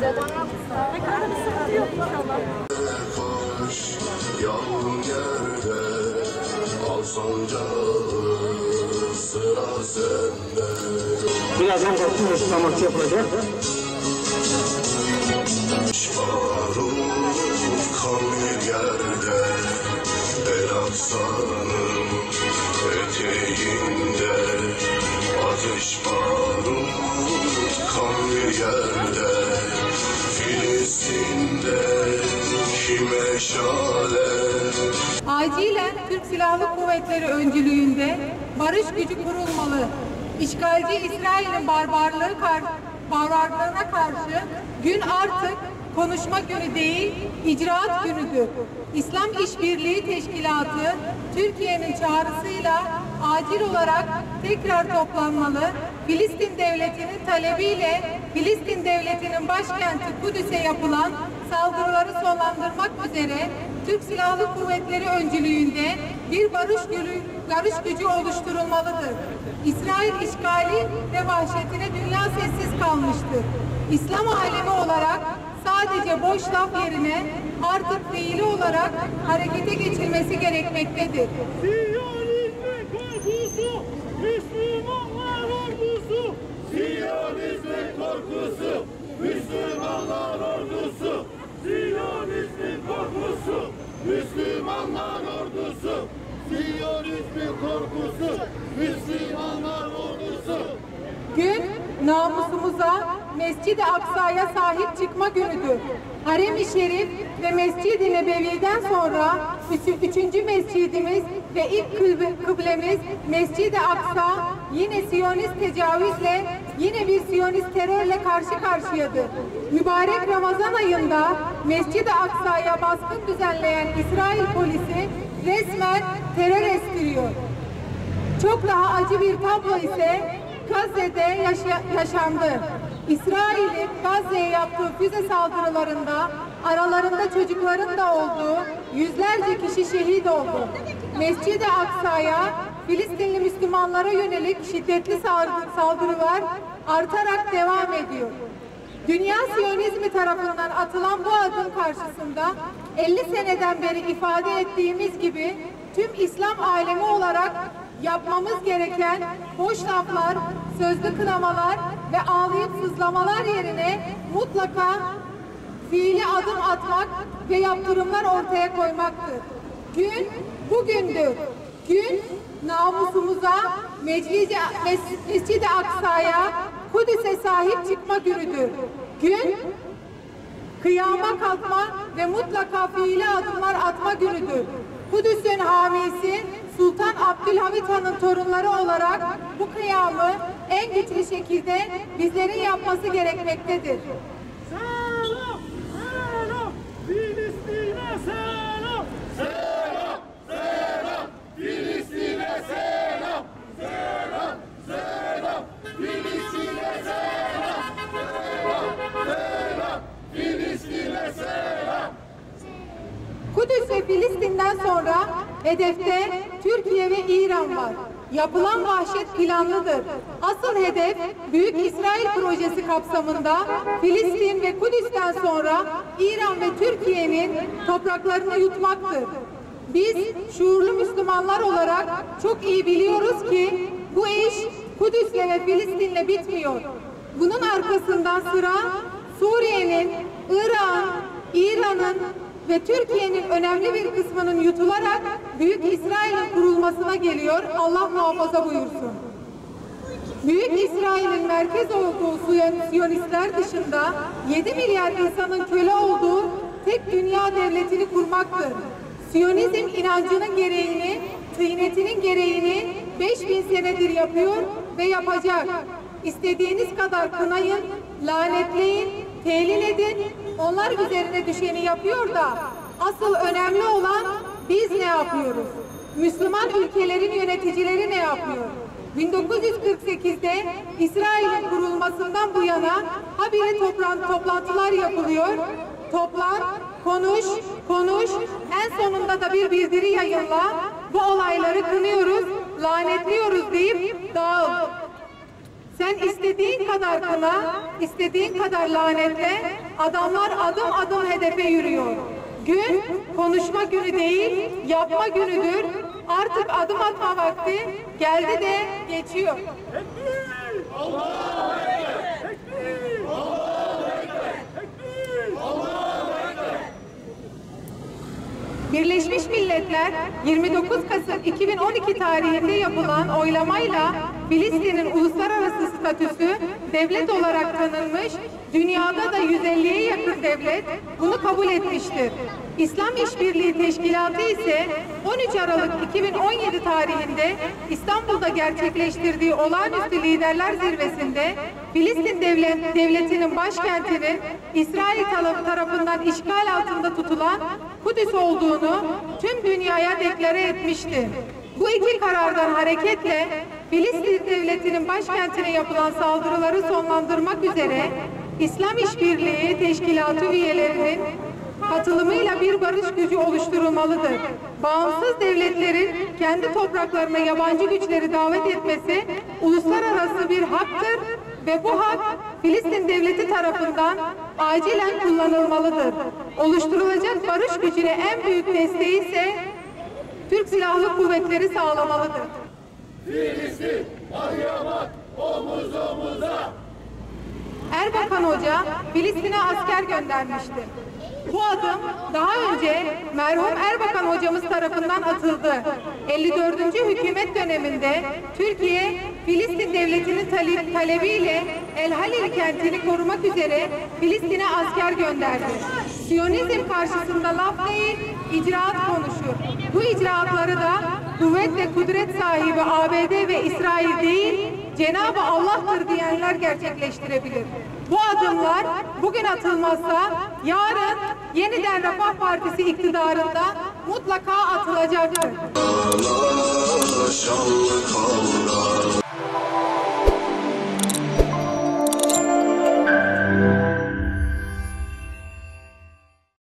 Ekranda bir sıkıntı yok inşallah. Yavrum yerde al sancağı sıra sende. Birazdan korktum ıslamak yapılacak. Barut kan bir yerde El Aksa'nın eteğinde. Ateş barut kan bir yerde Filistin'de kime şale. Acilen Türk Silahlı Kuvvetleri öncülüğünde barış gücü kurulmalı. İşgalci İsrail'in barbarlığına karşı gün artık konuşma günü değil, icraat günüdür. İslam İşbirliği Teşkilatı, Türkiye'nin çağrısıyla acil olarak tekrar toplanmalı. Filistin Devleti'nin talebiyle Filistin Devleti'nin başkenti Kudüs'e yapılan saldırıları sonlandırmak üzere Türk Silahlı Kuvvetleri öncülüğünde bir barış gücü oluşturulmalıdır. İsrail işgali ve vahşetine dünya sessiz kalmıştır. İslam alemi olarak sadece boş laf yerine artık fiili olarak harekete geçilmesi gerekmektedir. Siyonizmin korkusu, Müslümanlar ordusu. Siyonizmin korkusu, Müslümanlar ordusu. Siyonizmin korkusu, Müslümanlar ordusu. Siyonizmin korkusu, Müslümanlar ordusu. Gün namusumuza, Mescid-i Aksa'ya sahip çıkma günüdür. Harem-i Şerif ve Mescid-i Nebevi'den sonra üçüncü mescidimiz ve ilk kıblemiz Mescid-i Aksa yine Siyonist tecavüzle, yine bir Siyonist terörle karşı karşıyadır. Mübarek Ramazan ayında Mescid-i Aksa'ya baskın düzenleyen İsrail polisi resmen terör estiriyor. Çok daha acı bir tablo ise Gazze'de yaşandı. İsrail'in Gazze'ye yaptığı füze saldırılarında aralarında çocukların da olduğu yüzlerce kişi şehit oldu. Mescid-i Aksa'ya Filistinli Müslümanlara yönelik şiddetli saldırılar artarak devam ediyor. Dünya Siyonizmi tarafından atılan bu adım karşısında 50 seneden beri ifade ettiğimiz gibi tüm İslam alemi olarak yapmamız gereken boş laflar, sözlü kınamalar ve ağlayıp sızlamalar yerine mutlaka fiili adım atmak ve yaptırımlar ortaya koymaktır. Gün bugündür. Gün namusumuza, Mescid-i Aksa'ya, Kudüs'e sahip çıkma günüdür. Gün kıyama kalkma ve mutlaka fiili adımlar atma günüdür. Kudüs'ün hamisi Sultan Abdülhamit Han'ın torunları olarak bu kıyamı en güçlü şekilde bizlerin yapması gerekmektedir. Selam, selam, Filistin'e selam. Selam, selam, Filistin'e selam. Selam, selam, Filistin'e selam. Selam, selam, Filistin'e selam. Kudüs ve Filistin'den sonra hedefte Türkiye ve İran var. Yapılan vahşet planlıdır. Asıl hedef Büyük İsrail Projesi kapsamında Filistin ve Kudüs'ten sonra İran ve Türkiye'nin topraklarını yutmaktır. Biz şuurlu Müslümanlar olarak çok iyi biliyoruz ki bu iş Kudüs'le ve Filistin'le bitmiyor. Bunun arkasından sıra Suriye'nin, Irak'ın, İran'ın ve Türkiye'nin önemli bir kısmının yutularak Büyük İsrail'in kurulmasına geliyor. Allah muhafaza buyursun. Büyük İsrail'in merkez olduğu Siyonistler dışında 7 milyar insanın köle olduğu tek dünya devletini kurmaktır. Siyonizm inancının gereğini, tıynetinin gereğini 5000 senedir yapıyor ve yapacak. İstediğiniz kadar kınayın, lanetleyin, telin edin. Onlar üzerine düşeni yapıyor da asıl önemli olan biz ne yapıyoruz? Müslüman ülkelerin yöneticileri ne yapıyor? 1948'de İsrail'in kurulmasından bu yana habire toplantılar yapılıyor. Toplan, konuş, en sonunda da bir bildiri yayınla, bu olayları kınıyoruz, lanetliyoruz deyip dağıl. Sen istediğin kadar kına, istediğin kadar lanetle, adamlar adım adım hedefe yürüyor. Gün konuşma günü değil, yapma günüdür. Artık adım atma vakti geldi de geçiyor. Tekbir! Allahu Ekber! Tekbir! Allahu Ekber! Tekbir! Allahu Ekber! Birleşmiş Milletler 29 Kasım 2012 tarihinde yapılan oylamayla Filistin'in uluslararası statüsü devlet olarak tanınmış, dünyada da 150'ye yakın devlet bunu kabul etmiştir. İslam İşbirliği Teşkilatı ise 13 Aralık 2017 tarihinde İstanbul'da gerçekleştirdiği olağanüstü liderler zirvesinde Filistin devletinin başkentinin İsrail tarafından işgal altında tutulan Kudüs olduğunu tüm dünyaya deklare etmişti. Bu iki karardan hareketle Filistin devletinin başkentine yapılan saldırıları sonlandırmak üzere İslam İşbirliği Teşkilatı üyelerinin katılımıyla bir barış gücü oluşturulmalıdır. Bağımsız devletlerin kendi topraklarına yabancı güçleri davet etmesi uluslararası bir haktır ve bu hak Filistin devleti tarafından acilen kullanılmalıdır. Oluşturulacak barış gücüne en büyük desteği ise Türk Silahlı Kuvvetleri sağlamalıdır. Filistin, Adıyaman, omuz omuza! Erbakan Hoca Filistin'e asker göndermişti. Bu adım daha önce merhum Erbakan hocamız tarafından atıldı. 54. hükümet döneminde Türkiye, Filistin devletinin talebiyle El Halil kentini korumak üzere Filistin'e asker gönderdi. Siyonizm karşısında laf değil, icraat konuşur. Bu icraatları da kuvvet ve kudret sahibi ABD ve İsrail değil, Cenab-ı Allah'tır diyenler gerçekleştirebilir. Bu adımlar bugün atılmazsa yarın yeniden Refah Partisi iktidarında mutlaka atılacaktır.